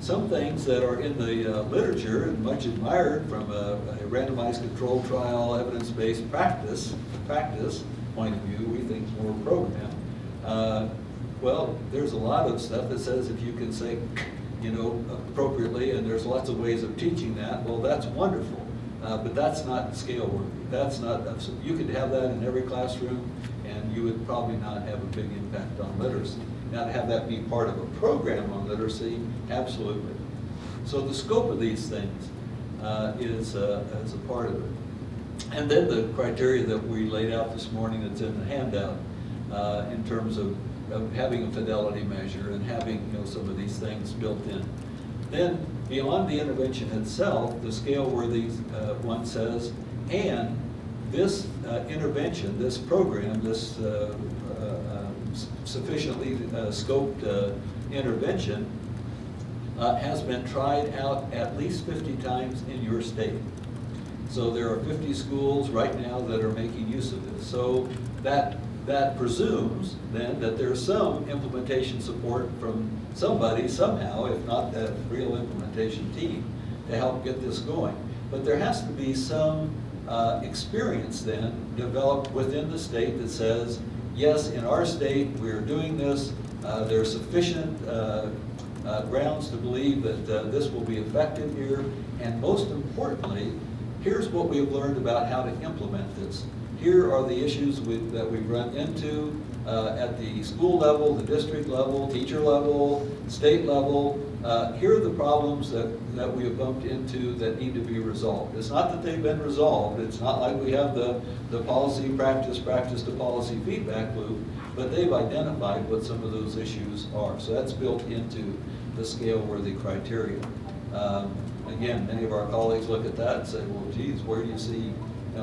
Some things that are in the literature and much admired from a randomized controlled trial, evidence-based practice point of view, we think more program. Well, there's a lot of stuff that says if you can say, appropriately, and there's lots of ways of teaching that, well, that's wonderful. But that's not scale worthy. That's not, you could have that in every classroom, and you would probably not have a big impact on literacy. Now, to have that be part of a program on literacy, absolutely. So the scope of these things is a part of it. And then the criteria that we laid out this morning that's in the handout in terms of having a fidelity measure and having some of these things built in. Then beyond the intervention itself, the scale worthy one says, and this intervention, this program, this sufficiently scoped intervention has been tried out at least 50 times in your state. So there are 50 schools right now that are making use of this. So that presumes then that there's some implementation support from somebody somehow, if not that real implementation team, to help get this going. But there has to be some experience then developed within the state that says, yes, in our state, we're doing this. There are sufficient grounds to believe that this will be effective here. And most importantly, here's what we've learned about how to implement this. Here are the issues that we've run into at the school level, the district level, teacher level, state level. Here are the problems that we have bumped into that need to be resolved. It's not that they've been resolved. It's not like we have the policy practice to policy feedback loop, but they've identified what some of those issues are. So that's built into the scale-worthy criteria. Again, many of our colleagues look at that and say, well, geez, where do you see,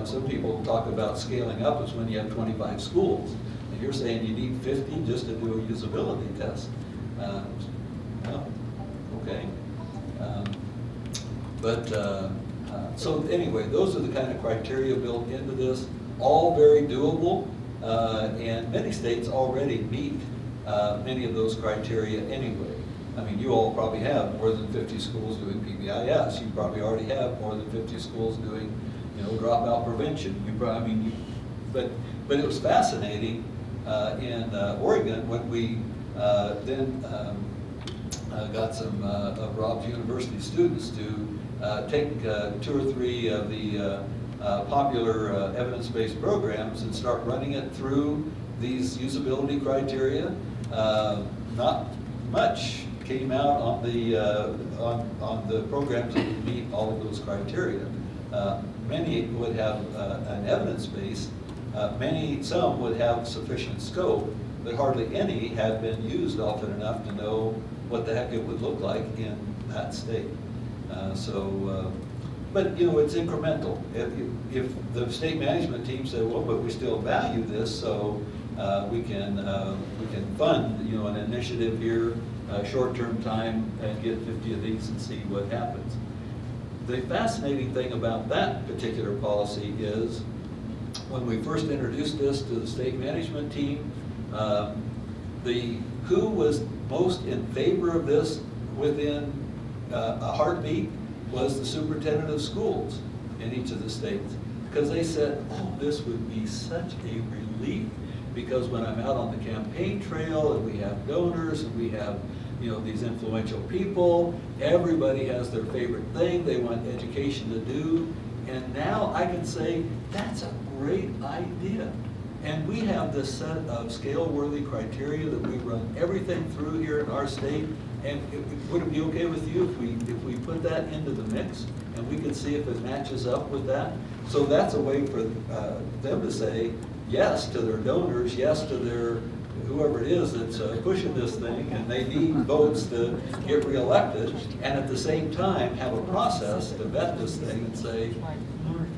some people talk about scaling up is when you have 25 schools. And you're saying you need 50 just to do a usability test. Well, okay. So anyway, those are the kind of criteria built into this, all very doable, and many states already meet many of those criteria anyway. I mean, you all probably have more than 50 schools doing PBIS. You probably already have more than 50 schools doing, dropout prevention. But it was fascinating in Oregon when we then got some of Rob's university students to take 2 or 3 of the popular evidence-based programs and start running it through these usability criteria. Not much came out on the programs that would meet all of those criteria. Many would have an evidence base. Some would have sufficient scope, but hardly any had been used often enough to know what the heck it would look like in that state. But it's incremental. If the state management team said, well, but we still value this, so we can fund an initiative here, short-term time, and get 50 of these and see what happens. The fascinating thing about that particular policy is when we first introduced this to the state management team, who was most in favor of this within a heartbeat was the superintendent of schools in each of the states. Because they said, oh, this would be such a relief, because when I'm out on the campaign trail and we have donors and we have these influential people, everybody has their favorite thing they want education to do, and now I can say, that's a great idea. And we have this set of scale-worthy criteria that we run everything through here in our state, and would it be okay with you if we put that into the mix and we can see if it matches up with that? So that's a way for them to say yes to their donors, yes to their whoever it is that's pushing this thing, and they need votes to get reelected, and at the same time have a process to vet this thing and say,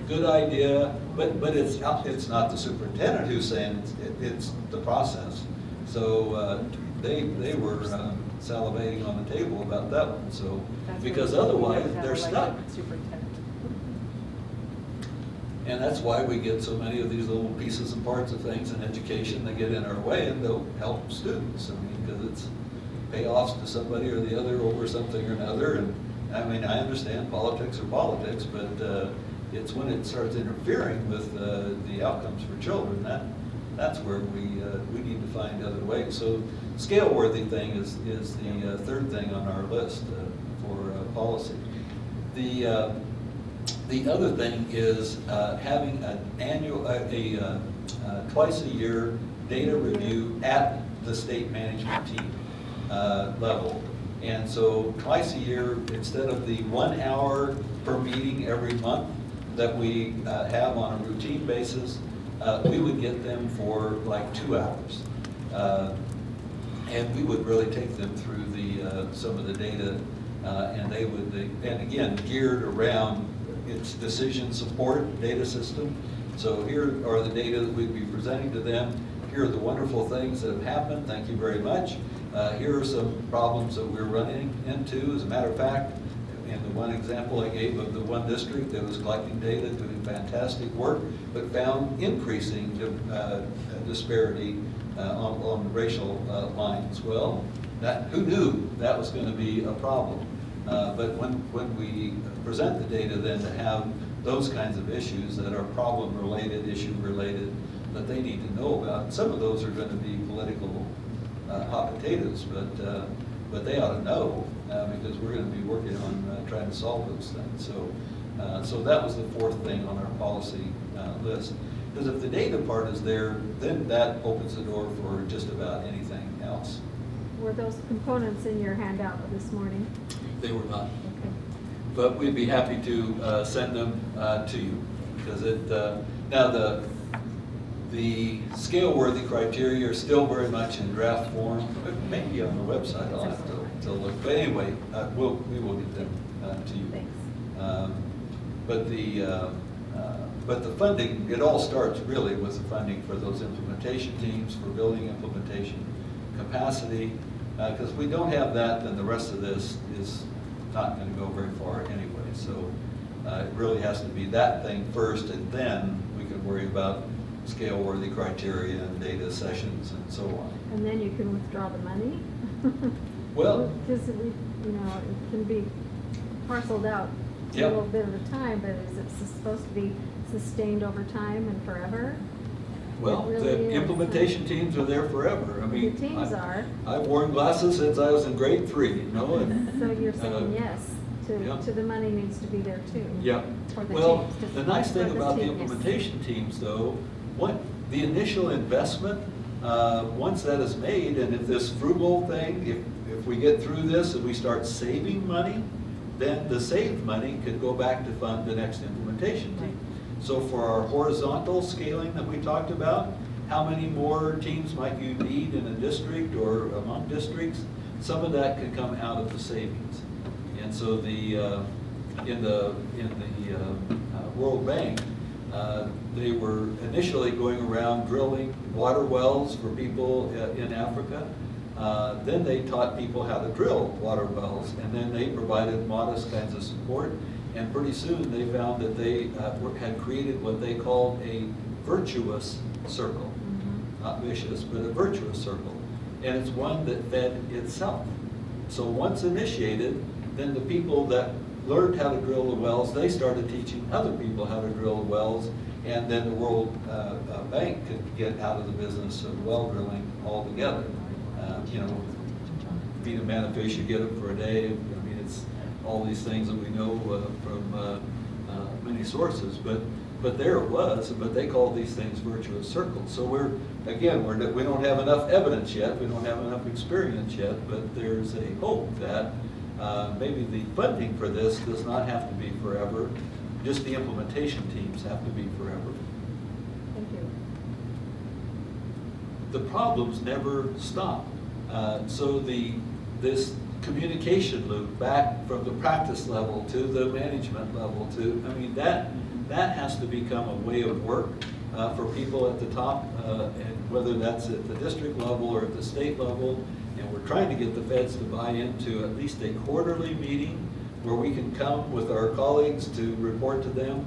good idea, but it's not the superintendent who's saying it's the process. So they were salivating on the table about that one. So because otherwise they're stuck. And that's why we get so many of these little pieces and parts of things in education that get in our way and don't help students. I mean, because it's payoffs to somebody or the other over something or another. And I mean, I understand politics are politics, but it's when it starts interfering with the outcomes for children that's where we need to find other ways. So scale-worthy thing is the third thing on our list for policy. The other thing is having an annual, twice a year data review at the state management team level. And so twice a year, instead of the 1 hour per meeting every month that we have on a routine basis, we would get them for like 2 hours. And we would really take them through some of the data, and they would, and again, geared around its decision support data system. So here are the data that we'd be presenting to them. Here are the wonderful things that have happened. Thank you very much. Here are some problems that we're running into. As a matter of fact, in the one example I gave of the one district that was collecting data, doing fantastic work, but found increasing disparity on racial lines. Well, who knew that was going to be a problem? But when we present the data then to have those kinds of issues that are problem-related, issue-related, that they need to know about. Some of those are going to be political hot potatoes, but they ought to know because we're going to be working on trying to solve those things. So that was the fourth thing on our policy list. Because if the data part is there, then that opens the door for just about anything else. Were those components in your handout this morning? They were not. Okay. But we'd be happy to send them to you, because now the scale-worthy criteria are still very much in draft form, but maybe on the website I'll have to look. But anyway, we will get them to you. Thanks. But the funding, it all starts really with the funding for those implementation teams, for building implementation capacity, because if we don't have that, then the rest of this is not going to go very far anyway. So it really has to be that thing first, and then we can worry about scale-worthy criteria and data sessions and so on. And then you can withdraw the money? Well, Because it can be parceled out a Yep. little bit at a time, but is it supposed to be sustained over time and forever? well, It really the is. implementation teams are there forever. I mean, The teams are. I've worn glasses since I was in grade 3, you know. And, So you're saying yes yeah. to the money needs to be there too? yeah. For the Well, teams, just the nice for thing the about the teams. implementation teams, though, the initial investment, once that is made, and if this frugal thing, if we get through this and we start saving money, then the saved money could go back to fund the next implementation team. So for our horizontal scaling that we talked about, how many more teams might you need in a district or among districts? Some of that could come out of the savings. And so in the World Bank, they were initially going around drilling water wells for people in Africa. Then they taught people how to drill water wells, and then they provided modest kinds of support. And pretty soon they found that they had created what they called a virtuous circle. Not vicious, but a virtuous circle. And it's one that fed itself. So once initiated, then the people that learned how to drill the wells, they started teaching other people how to drill the wells, and then the World Bank could get out of the business of well drilling altogether. You know, feed a man a fish, you get him for a day. I mean, it's all these things that we know from many sources, but there it was. But they called these things virtuous circles. So we don't have enough evidence yet. We don't have enough experience yet. But there's a hope that maybe the funding for this does not have to be forever. Just the implementation teams have to be forever. Thank you. The problems never stop. So this communication loop back from the practice level to the management level that has to become a way of work for people at the top, and whether that's at the district level or at the state level. And we're trying to get the feds to buy into at least a quarterly meeting where we can come with our colleagues to report to them.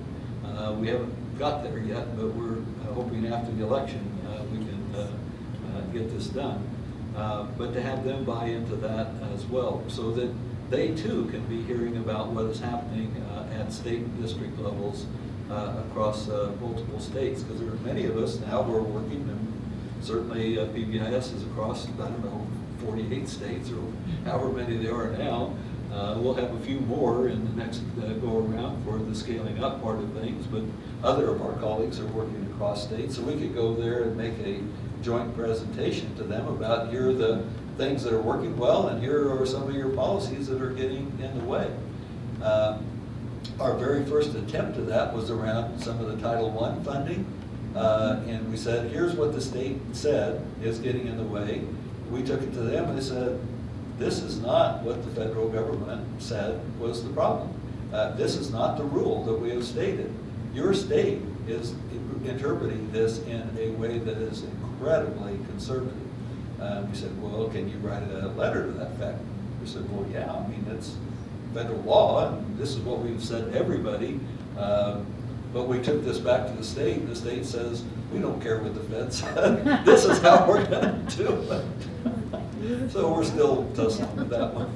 We haven't got there yet, but we're hoping after the election we can get this done. But to have them buy into that as well, so that they too can be hearing about what is happening at state and district levels across multiple states, because there are many of us now who are working, and certainly PBIS is across, 48 states or however many there are now. We'll have a few more in the next go-around for the scaling up part of things, but other of our colleagues are working across states, so we could go there and make a joint presentation to them about here are the things that are working well, and here are some of your policies that are getting in the way. Our very first attempt at that was around some of the Title I funding, and we said, here's what the state said is getting in the way. We took it to them and they said, this is not what the federal government said was the problem. This is not the rule that we have stated. Your state is interpreting this in a way that is incredibly conservative. We said, well, can you write a letter to that effect? We said, well, yeah, I mean, it's federal law, and this is what we've said to everybody. But we took this back to the state, and the state says, we don't care what the Fed said. This is how we're going to do it. So we're still tussling with that one.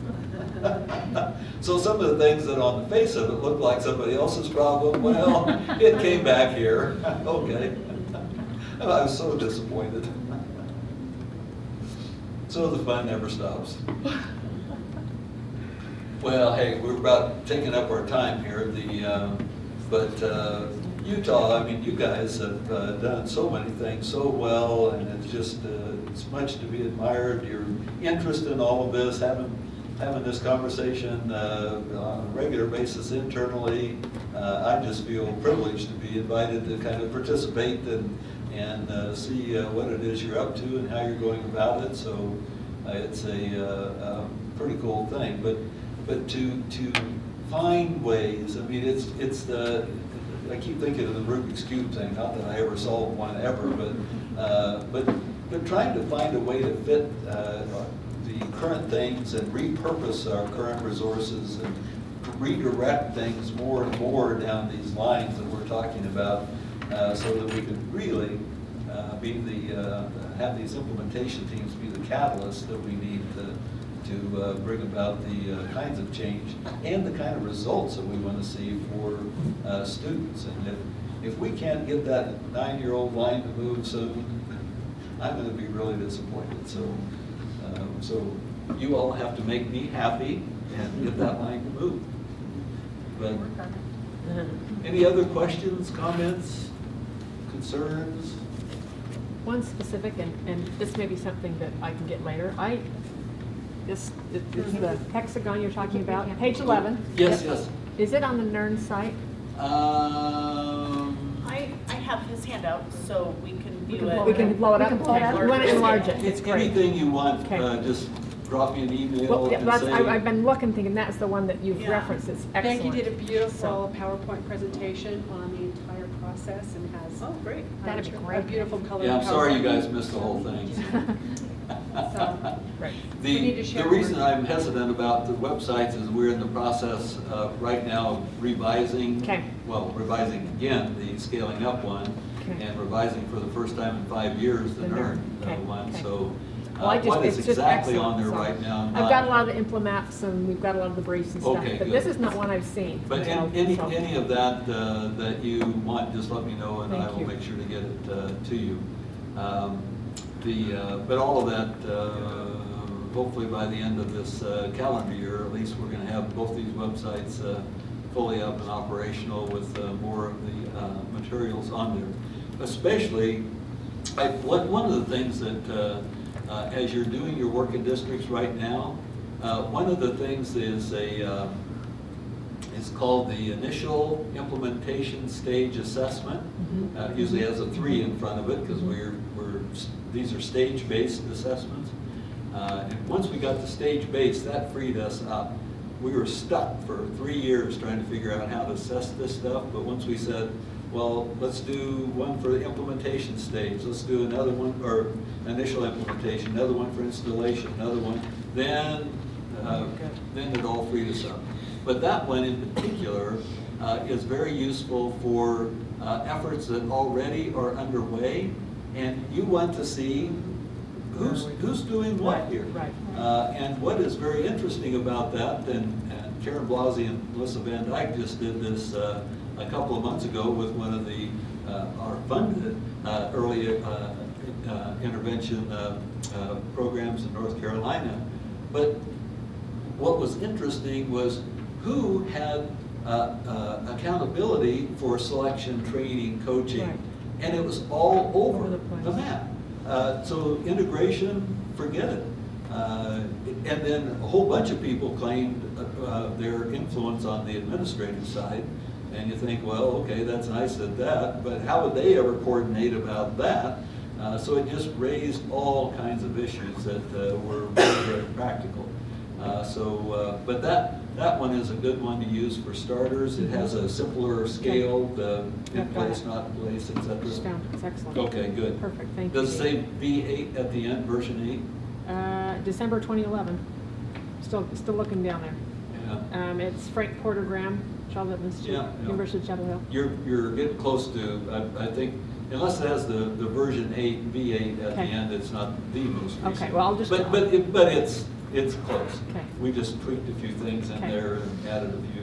So some of the things that on the face of it look like somebody else's problem, well, it came back here. Okay. I was so disappointed. So the fun never stops. Well, hey, we're about taking up our time here. But Utah, I mean, you guys have done so many things so well, and it's just it's much to be admired. Your interest in all of this, having this conversation on a regular basis internally. I just feel privileged to be invited to kind of participate and see what it is you're up to and how you're going about it. So it's a pretty cool thing. But to find ways, I mean, I keep thinking of the Rubik's Cube thing, not that I ever solved one ever, but trying to find a way to fit the current things and repurpose our current resources and redirect things more and more down these lines that we're talking about, so that we can really have these implementation teams be the catalyst that we need to bring about the kinds of change and the kind of results that we want to see for students. And if we can't get that 9-year-old line to move soon, I'm going to be really disappointed. So you all have to make me happy and get that line to move. But any other questions, comments, concerns? One specific, and this may be something that I can get later. This is the hexagon you're talking about, page 11. Yes, yes. Is it on the NERN site? I have his handout, so we can view it. We can blow it up. We can blow it up. We want to enlarge it. It's great. Anything you want, Okay. just drop me an email Well, yeah, and that's, say. I've been looking, thinking that's the one that you've Yeah. referenced. It's excellent. Becky did a beautiful So- PowerPoint presentation on the entire process and has Oh, great. That'd be a great. beautiful color. Yeah, I'm sorry you PowerPoint. guys missed the whole thing. So, Right. We need to The share reason more. I'm hesitant about the websites is we're in the process right now of revising. Okay. Well, revising again, the scaling up one, Okay. and revising for the first time in 5 years, the The NERN Okay, one. okay. So Well, I just- what is it's just exactly on excellent, there so- right now? I've got a lot of the implements and we've got a lot of the briefs and stuff, Okay, but good. this is not one I've seen. But you know, any so- of that that you want, just let me know, and I Thank will you. make sure to get it to you. But all of that, hopefully by the end of this calendar year, at least we're going to have both these websites fully up and operational with more of the materials on there. Especially, one of the things that, as you're doing your work in districts right now, one of the things is it's called the initial implementation stage assessment. Mhm. Usually has a 3 in front of it because these are stage-based assessments. And once we got to stage-based, that freed us up. We were stuck for 3 years trying to figure out how to assess this stuff, but once we said, well, let's do one for the implementation stage, let's do another one, or initial implementation, another one for installation, another one, then it all freed us up. But that one in particular is very useful for efforts that already are underway, and you want to see who's doing what here. Right. And what is very interesting about that, and Karen Blasey and Melissa Van Dyke just did this a couple of months ago with one of our funded early intervention programs in North Carolina. But what was interesting was who had accountability for selection, training, coaching, Right. and it was all over Over the place. the map. So integration, forget it. And then a whole bunch of people claimed their influence on the administrative side. And you think, well, okay, that's nice at that, but how would they ever coordinate about that? So it just raised all kinds of issues that were very, very practical. But that one is a good one to use for starters. It has a simpler scale, the in Yep, got place, it. not in place, et Just cetera. found it. It's excellent. Okay, good. Perfect, thank you. Does it say V8 at the end, version 8? December 2011. Still looking down there. Yeah. It's Frank Porter Graham, Charlotte Institute, Yeah, yeah. University of Chapel Hill. You're getting close to, I think, unless it has the version 8, V8 at the Okay. end, it's not the most recent. Okay, well, I'll just- But it's it's close. Okay. We just tweaked a few things in Okay. there and added a few,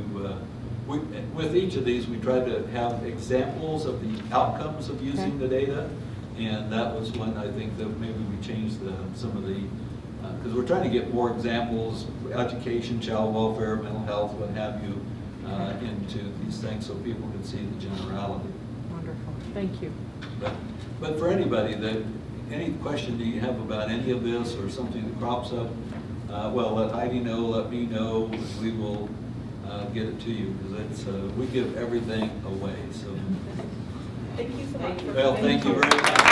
with each of these, we tried to have examples of the outcomes of using Okay. the data. And that was one, I think, that maybe we changed some of the, because we're trying to get more examples, education, child welfare, mental health, what have you, into these things so people can see the generality. Wonderful, thank you. But for anybody, any question that you have about any of this or something that crops up, well, let Heidi know, let me know, and we will get it to you, because we give everything away, so. Thank you so much. Well, thank you very much.